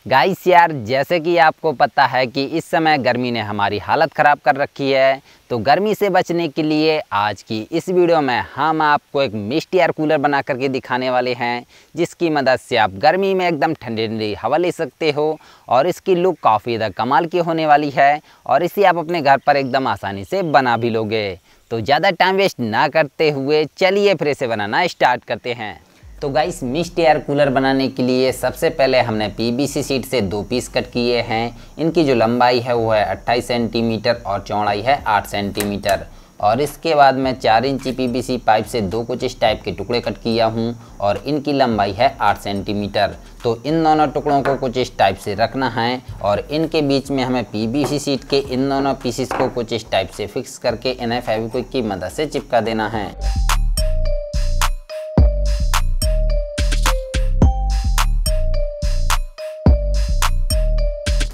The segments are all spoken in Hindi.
गाइस यार, जैसे कि आपको पता है कि इस समय गर्मी ने हमारी हालत ख़राब कर रखी है। तो गर्मी से बचने के लिए आज की इस वीडियो में हम आपको एक मिस्ट एयर कूलर बना करके दिखाने वाले हैं, जिसकी मदद से आप गर्मी में एकदम ठंडी ठंडी हवा ले सकते हो। और इसकी लुक काफ़ी ज़्यादा कमाल की होने वाली है और इसे आप अपने घर पर एकदम आसानी से बना भी लोगे। तो ज़्यादा टाइम वेस्ट ना करते हुए चलिए फिर इसे बनाना स्टार्ट करते हैं। तो गाइस, मिस्ट एयर कूलर बनाने के लिए सबसे पहले हमने पीवीसी शीट से 2 पीस कट किए हैं। इनकी जो लंबाई है वो है 28 सेंटीमीटर और चौड़ाई है 8 सेंटीमीटर। और इसके बाद मैं 4 इंची पीवीसी पाइप से 2 कुछ इस टाइप के टुकड़े कट किया हूँ और इनकी लंबाई है 8 सेंटीमीटर। तो इन दोनों टुकड़ों को कुछ इस टाइप से रखना है और इनके बीच में हमें पीवीसी शीट के इन दोनों पीसेस को कुछ इस टाइप से फिक्स करके इन्हें फेविक्विक की मदद से चिपका देना है।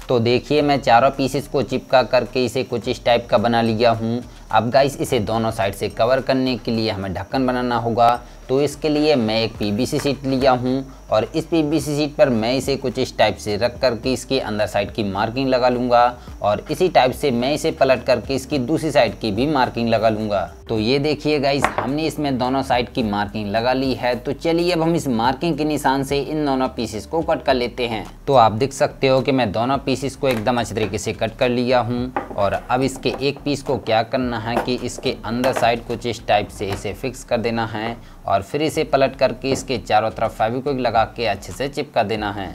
तो देखिए, मैं चारों पीसेस को चिपका करके इसे कुछ इस टाइप का बना लिया हूँ। अब गाइस, इसे दोनों साइड से कवर करने के लिए हमें ढक्कन बनाना होगा। तो इसके लिए मैं एक पीवीसी शीट लिया हूँ और इस पीवीसी शीट पर मैं इसे कुछ इस टाइप से रख करके इसके अंदर साइड की मार्किंग लगा लूँगा और इसी टाइप से मैं इसे पलट करके इसकी दूसरी साइड की भी मार्किंग लगा लूँगा। तो ये देखिए गाइस, हमने इसमें दोनों साइड की मार्किंग लगा ली है। तो चलिए अब हम इस मार्किंग के निशान से इन दोनों पीसेस को कट कर लेते हैं। तो आप देख सकते हो कि मैं दोनों पीसेस को एकदम अच्छे तरीके से कट कर लिया हूँ। और अब इसके एक पीस को क्या करना है कि इसके अंदर साइड कुछ इस टाइप से इसे फिक्स कर देना है और फिर इसे पलट करके इसके चारों तरफ फेविक्विक लगा के अच्छे से चिपका देना है।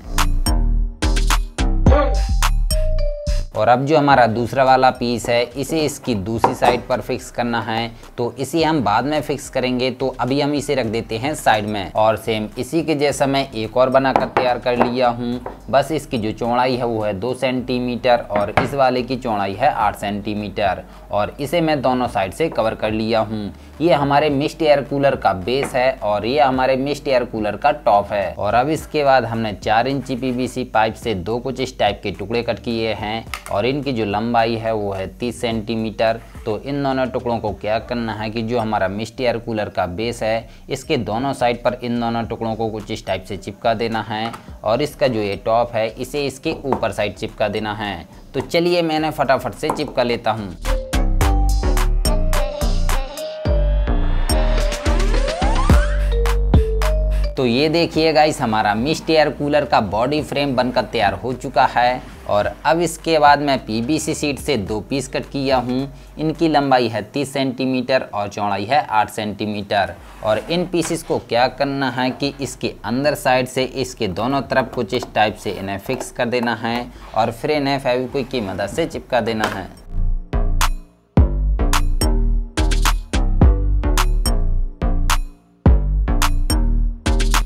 और अब जो हमारा दूसरा वाला पीस है, इसे इसकी दूसरी साइड पर फिक्स करना है। तो इसे हम बाद में फिक्स करेंगे, तो अभी हम इसे रख देते हैं साइड में। और सेम इसी के जैसा मैं एक और बनाकर तैयार कर लिया हूँ। बस इसकी जो चौड़ाई है वो है 2 सेंटीमीटर और इस वाले की चौड़ाई है 8 सेंटीमीटर। और इसे मैं दोनों साइड से कवर कर लिया हूँ। ये हमारे मिस्ट एयर कूलर का बेस है और ये हमारे मिस्ट एयर कूलर का टॉप है। और अब इसके बाद हमने 4 इंची पीवीसी पाइप से 2 कुछ इस टाइप के टुकड़े कट किए हैं और इनकी जो लंबाई है वो है 30 सेंटीमीटर। तो इन दोनों टुकड़ों को क्या करना है कि जो हमारा मिस्ट एयर कूलर का बेस है, इसके दोनों साइड पर इन दोनों टुकड़ों को कुछ इस टाइप से चिपका देना है और इसका जो ये टॉप है इसे इसके ऊपर साइड चिपका देना है। तो चलिए मैंने फटाफट से चिपका लेता हूँ। तो ये देखिए गाइस, हमारा मिस्ट एयर कूलर का बॉडी फ्रेम बनकर तैयार हो चुका है। और अब इसके बाद मैं पीवीसी शीट से 2 पीस कट किया हूँ। इनकी लंबाई है 30 सेंटीमीटर और चौड़ाई है 8 सेंटीमीटर। और इन पीसेस को क्या करना है कि इसके अंदर साइड से इसके दोनों तरफ कुछ इस टाइप से इन्हें फिक्स कर देना है और फिर इन्हें फेविक्विक की मदद से चिपका देना है।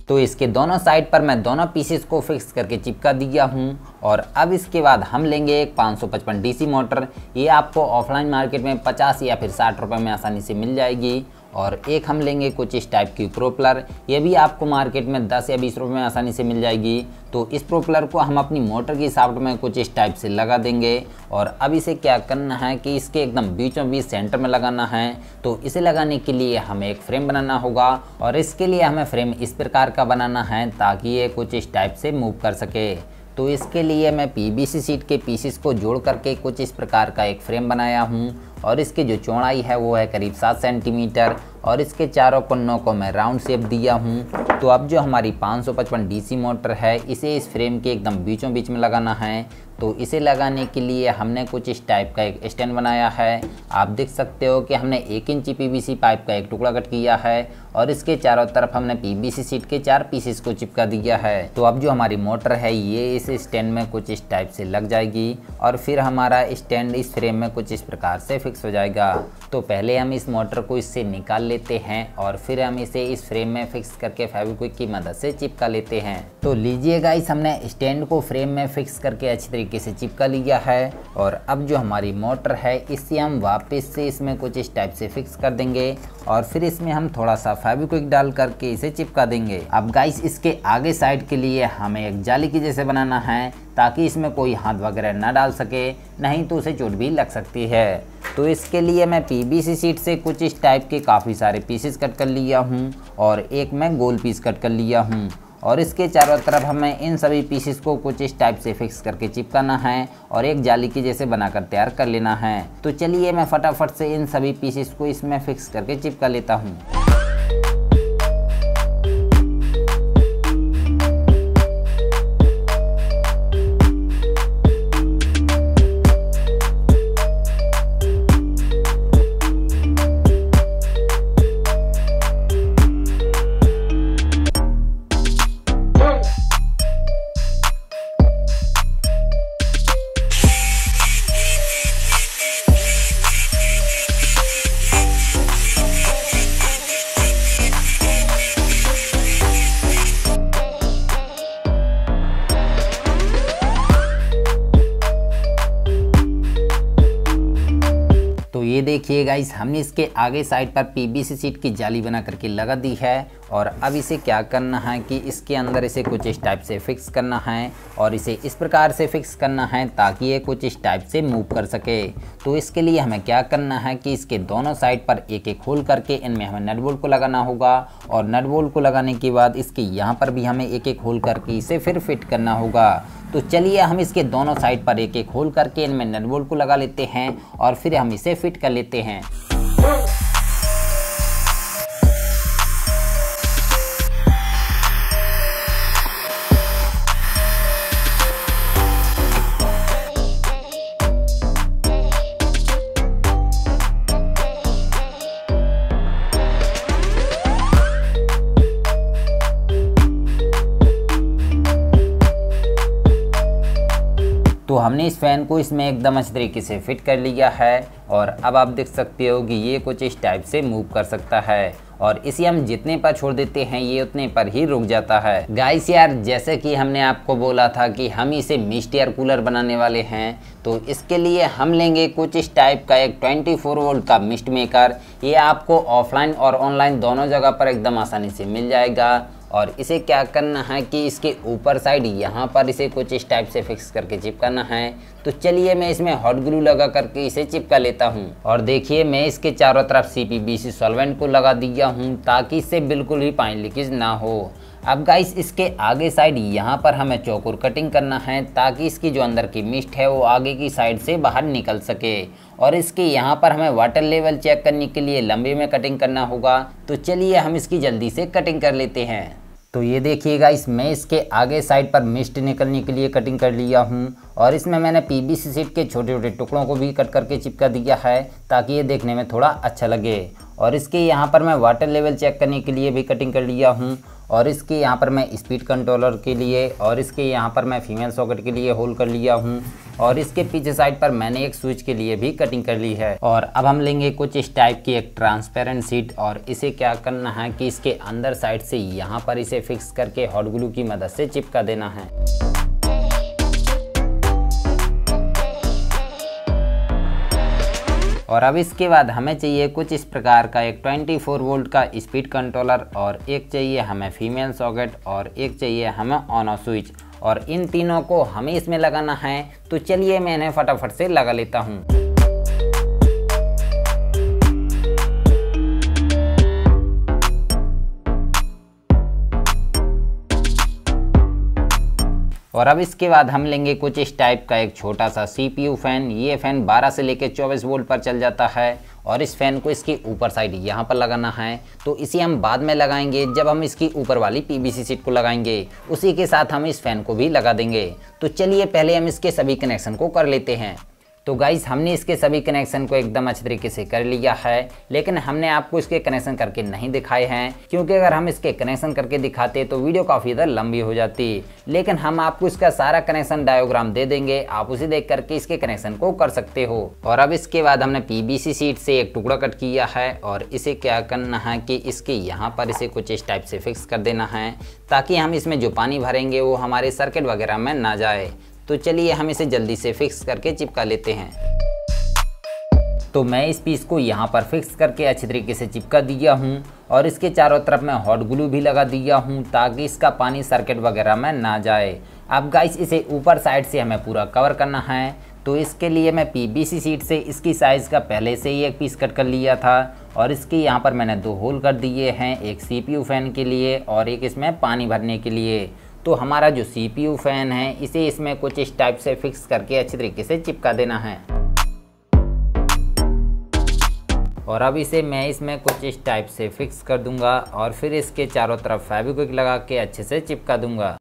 तो इसके दोनों साइड पर मैं दोनों पीसेस को फिक्स करके चिपका दिया हूँ। और अब इसके बाद हम लेंगे एक 555 डीसी मोटर। ये आपको ऑफलाइन मार्केट में 50 या फिर 60 रुपये में आसानी से मिल जाएगी। और एक हम लेंगे कुछ इस टाइप की प्रोपेलर। ये भी आपको मार्केट में 10 या 20 रुपये में आसानी से मिल जाएगी। तो इस प्रोपेलर को हम अपनी मोटर की शाफ्ट में कुछ इस टाइप से लगा देंगे। और अब इसे क्या करना है कि इसके एकदम बीचों बीच सेंटर में लगाना है। तो इसे लगाने के लिए हमें एक फ्रेम बनाना होगा और इसके लिए हमें फ्रेम इस प्रकार का बनाना है ताकि ये कुछ इस टाइप से मूव कर सके। तो इसके लिए मैं पीवीसी शीट के पीसेस को जोड़ करके कुछ इस प्रकार का एक फ्रेम बनाया हूँ। और इसकी जो चौड़ाई है वो है करीब 7 सेंटीमीटर और इसके चारों कोनों को मैं राउंड शेप दिया हूँ। तो अब जो हमारी 555 डीसी मोटर है, इसे इस फ्रेम के एकदम बीचों बीच में लगाना है। तो इसे लगाने के लिए हमने कुछ इस टाइप का एक स्टैंड बनाया है। आप देख सकते हो कि हमने 1 इंची पीवीसी पाइप का एक टुकड़ा कट किया है और इसके चारों तरफ हमने पीवीसी शीट के 4 पीसेस को चिपका दिया है। तो अब जो हमारी मोटर है ये इस स्टैंड में कुछ इस टाइप से लग जाएगी और फिर हमारा स्टैंड इस फ्रेम में कुछ इस प्रकार से फिक्स हो जाएगा। तो पहले हम इस मोटर को इससे निकाल लेते हैं और फिर हम इसे इस फ्रेम में फिक्स करके फेविक्विक की मदद से चिपका लेते हैं। तो लीजिए गाइस, हमने स्टैंड को फ्रेम में फिक्स करके अच्छी तरीके से चिपका लिया है। और अब जो हमारी मोटर है, इसे हम वापस से इसमें कुछ इस टाइप से फिक्स कर देंगे और फिर इसमें हम थोड़ा सा फेविक्विक डाल करके इसे चिपका देंगे। अब गाइस, इसके आगे साइड के लिए हमें एक जाली की जैसे बनाना है ताकि इसमें कोई हाथ वगैरह ना डाल सके, नहीं तो उसे चोट भी लग सकती है। तो इसके लिए मैं पीवीसी शीट से कुछ इस टाइप के काफ़ी सारे पीसेस कट कर लिया हूँ और एक मैं गोल पीस कट कर लिया हूँ। और इसके चारों तरफ हमें इन सभी पीसेस को कुछ इस टाइप से फिक्स करके चिपकाना है और एक जाली की जैसे बनाकर तैयार कर लेना है। तो चलिए मैं फटाफट से इन सभी पीसेस को इसमें फिक्स करके चिपका लेता हूँ। तो ये देखिए गाइस, हमने इसके आगे साइड पर पीवीसी शीट की जाली बना करके लगा दी है और अब इसे क्या करना है कि इसके अंदर इसे कुछ इस टाइप से फिक्स करना है और इसे इस प्रकार से फिक्स करना है ताकि ये कुछ इस टाइप से मूव कर सके। तो इसके लिए हमें क्या करना है कि इसके दोनों साइड पर एक एक होल करके इनमें हमें नट बोल्ट को लगाना होगा और नट बोल्ट को लगाने के बाद इसके यहाँ पर भी हमें एक एक होल करके इसे फिर फिट करना होगा। तो चलिए हम इसके दोनों साइड पर एक एक होल करके इनमें नट बोल्ट को लगा लेते हैं और फिर हम इसे फिट कर लेते हैं। तो हमने इस फैन को इसमें एकदम अच्छी तरीके से फिट कर लिया है और अब आप देख सकते हो कि ये कुछ इस टाइप से मूव कर सकता है और इसे हम जितने पर छोड़ देते हैं ये उतने पर ही रुक जाता है। गाइस यार, जैसे कि हमने आपको बोला था कि हम इसे मिस्ट एयर कूलर बनाने वाले हैं, तो इसके लिए हम लेंगे कुछ इस टाइप का एक 24 वोल्ट का मिस्ट मेकर। ये आपको ऑफलाइन और ऑनलाइन दोनों जगह पर एकदम आसानी से मिल जाएगा। और इसे क्या करना है कि इसके ऊपर साइड यहाँ पर इसे कुछ इस टाइप से फिक्स करके चिपकाना है। तो चलिए मैं इसमें हॉट ग्लू लगा करके इसे चिपका लेता हूँ। और देखिए मैं इसके चारों तरफ CPVC सॉल्वेंट को लगा दिया हूँ ताकि इससे बिल्कुल भी पानी लीकेज ना हो। अब गाइस इसके आगे साइड यहाँ पर हमें चौकोर कटिंग करना है ताकि इसकी जो अंदर की मिस्ट है वो आगे की साइड से बाहर निकल सके। और इसके यहाँ पर हमें वाटर लेवल चेक करने के लिए लंबे में कटिंग करना होगा। तो चलिए हम इसकी जल्दी से कटिंग कर लेते हैं। तो ये देखिए गाइस, मैं इसके आगे साइड पर मिस्ट निकलने के लिए कटिंग कर लिया हूँ और इसमें मैंने PVC शीट के छोटे छोटे टुकड़ों को भी कट करके चिपका दिया है ताकि ये देखने में थोड़ा अच्छा लगे। और इसके यहाँ पर मैं वाटर लेवल चेक करने के लिए भी कटिंग कर लिया हूँ और इसके यहाँ पर मैं स्पीड कंट्रोलर के लिए और इसके यहाँ पर मैं फीमेल सॉकेट के लिए होल कर लिया हूँ और इसके पीछे साइड पर मैंने एक स्विच के लिए भी कटिंग कर ली है। और अब हम लेंगे कुछ इस टाइप की एक ट्रांसपेरेंट शीट और इसे क्या करना है कि इसके अंदर साइड से यहाँ पर इसे फिक्स करके हॉट ग्लू की मदद से चिपका देना है। और अब इसके बाद हमें चाहिए कुछ इस प्रकार का एक 24 वोल्ट का स्पीड कंट्रोलर और एक चाहिए हमें फीमेल सॉकेट और एक चाहिए हमें ऑन ऑफ स्विच और इन तीनों को हमें इसमें लगाना है। तो चलिए मैं इन्हें फटाफट से लगा लेता हूँ। और अब इसके बाद हम लेंगे कुछ इस टाइप का एक छोटा सा CPU फैन। ये फैन 12 से लेकर 24 वोल्ट पर चल जाता है और इस फैन को इसकी ऊपर साइड यहाँ पर लगाना है। तो इसे हम बाद में लगाएंगे जब हम इसकी ऊपर वाली PVC शीट को लगाएंगे, उसी के साथ हम इस फैन को भी लगा देंगे। तो चलिए पहले हम इसके सभी कनेक्शन को कर लेते हैं। तो गाइस हमने इसके सभी कनेक्शन को एकदम अच्छे तरीके से कर लिया है, लेकिन हमने आपको इसके कनेक्शन करके नहीं दिखाए हैं क्योंकि अगर हम इसके कनेक्शन करके दिखाते तो वीडियो काफ़ी ज़्यादा लंबी हो जाती। लेकिन हम आपको इसका सारा कनेक्शन डायग्राम दे देंगे, आप उसे देख करके इसके कनेक्शन को कर सकते हो। और अब इसके बाद हमने PVC शीट से एक टुकड़ा कट किया है और इसे क्या करना है कि इसके यहाँ पर इसे कुछ इस टाइप से फिक्स कर देना है ताकि हम इसमें जो पानी भरेंगे वो हमारे सर्किट वगैरह में ना जाए। तो चलिए हम इसे जल्दी से फिक्स करके चिपका लेते हैं। तो मैं इस पीस को यहाँ पर फिक्स करके अच्छी तरीके से चिपका दिया हूँ और इसके चारों तरफ मैं हॉट ग्लू भी लगा दिया हूँ ताकि इसका पानी सर्किट वगैरह में ना जाए। अब गाइस इसे ऊपर साइड से हमें पूरा कवर करना है तो इसके लिए मैं पीवीसी शीट से इसकी साइज़ का पहले से ही एक पीस कट कर लिया था और इसके यहाँ पर मैंने 2 होल कर दिए हैं, एक CPU फ़ैन के लिए और एक इसमें पानी भरने के लिए। तो हमारा जो CPU फ़ैन है इसे इसमें कुछ इस टाइप से फिक्स करके अच्छी तरीके से चिपका देना है। और अब इसे मैं इसमें कुछ इस टाइप से फिक्स कर दूंगा और फिर इसके चारों तरफ फेविक्विक लगा के अच्छे से चिपका दूंगा।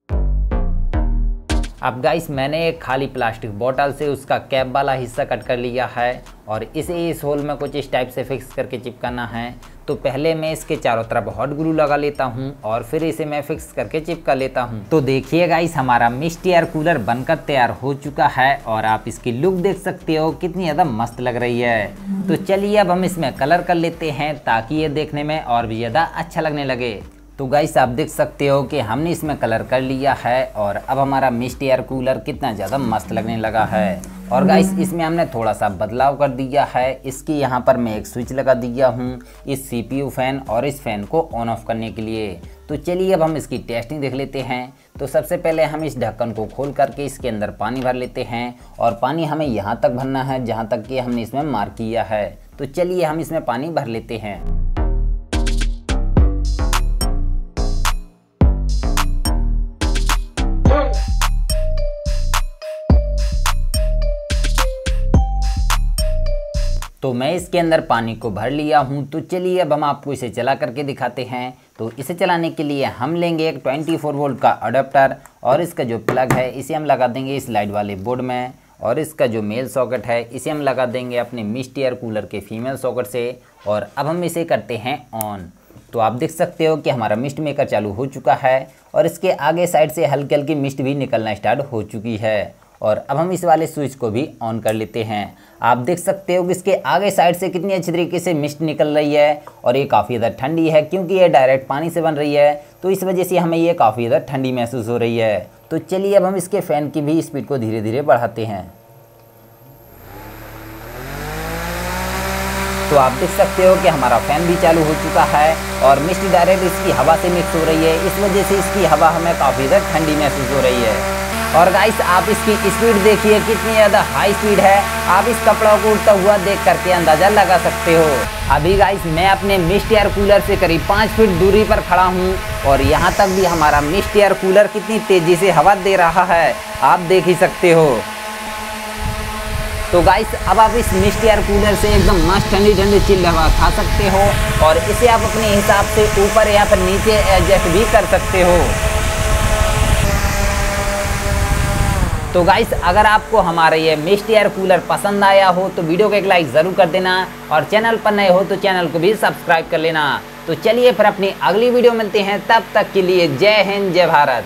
अब गाइस मैंने एक खाली प्लास्टिक बोतल से उसका कैप वाला हिस्सा कट कर लिया है और इसे इस होल में कुछ इस टाइप से फिक्स करके चिपकाना है। तो पहले मैं इसके चारों तरफ हॉट ग्लू लगा लेता हूं और फिर इसे मैं फिक्स करके चिपका लेता हूं। तो देखिए गाइस हमारा मिस्ट एयर कूलर बनकर तैयार हो चुका है और आप इसकी लुक देख सकते हो कितनी ज़्यादा मस्त लग रही है। तो चलिए अब हम इसमें कलर कर लेते हैं ताकि ये देखने में और भी ज़्यादा अच्छा लगने लगे। तो गाइस आप देख सकते हो कि हमने इसमें कलर कर लिया है और अब हमारा मिस्ट एयर कूलर कितना ज़्यादा मस्त लगने लगा है। और गाइस इसमें हमने थोड़ा सा बदलाव कर दिया है, इसकी यहाँ पर मैं एक स्विच लगा दिया हूँ इस CPU फ़ैन और इस फ़ैन को ऑन ऑफ करने के लिए। तो चलिए अब हम इसकी टेस्टिंग देख लेते हैं। तो सबसे पहले हम इस ढक्कन को खोल करके इसके अंदर पानी भर लेते हैं और पानी हमें यहाँ तक भरना है जहाँ तक कि हमने इसमें मार्क किया है। तो चलिए हम इसमें पानी भर लेते हैं। तो मैं इसके अंदर पानी को भर लिया हूँ। तो चलिए अब हम आपको इसे चला करके दिखाते हैं। तो इसे चलाने के लिए हम लेंगे एक 24 वोल्ट का अडेप्टर और इसका जो प्लग है इसे हम लगा देंगे इस लाइट वाले बोर्ड में और इसका जो मेल सॉकेट है इसे हम लगा देंगे अपने मिस्ट एयर कूलर के फीमेल सॉकेट से। और अब हम इसे करते हैं ऑन। तो आप देख सकते हो कि हमारा मिस्ट मेकर चालू हो चुका है और इसके आगे साइड से हल्की हल्की मिस्ट भी निकलना स्टार्ट हो चुकी है। और अब हम इस वाले स्विच को भी ऑन कर लेते हैं। आप देख सकते हो कि इसके आगे साइड से कितनी अच्छी तरीके से मिस्ट निकल रही है और ये काफ़ी ज़्यादा ठंडी है क्योंकि ये डायरेक्ट पानी से बन रही है। तो इस वजह से हमें ये काफ़ी ज़्यादा ठंडी महसूस हो रही है। तो चलिए अब हम इसके फ़ैन की भी स्पीड को धीरे धीरे बढ़ाते हैं। तो आप देख सकते हो कि हमारा फ़ैन भी चालू हो चुका है और मिस्ट डायरेक्ट इसकी हवा से मिक्स हो रही है। इस वजह से इसकी हवा हमें काफ़ी ज़्यादा ठंडी महसूस हो रही है। और गाइस आप इसकी स्पीड देखिए कितनी ज़्यादा हाई स्पीड है। आप इस कपड़ा को उड़ता हुआ देख करके अंदाज़ा लगा सकते हो। अभी गाइस मैं अपने मिस्ट एयर कूलर से करीब 5 फीट दूरी पर खड़ा हूँ और यहाँ तक भी हमारा मिस्ट एयर कूलर कितनी तेज़ी से हवा दे रहा है आप देख ही सकते हो। तो गाइस अब आप इस मिस्ट एयर कूलर से एकदम मस्त ठंडी ठंडी चिल्ड हवा खा सकते हो और इसे आप अपने हिसाब से ऊपर या फिर नीचे एडजस्ट भी कर सकते हो। तो गाइस अगर आपको हमारा ये मिस्ट एयर कूलर पसंद आया हो तो वीडियो को एक लाइक ज़रूर कर देना और चैनल पर नए हो तो चैनल को भी सब्सक्राइब कर लेना। तो चलिए फिर अपनी अगली वीडियो मिलते हैं, तब तक के लिए जय हिंद जय भारत।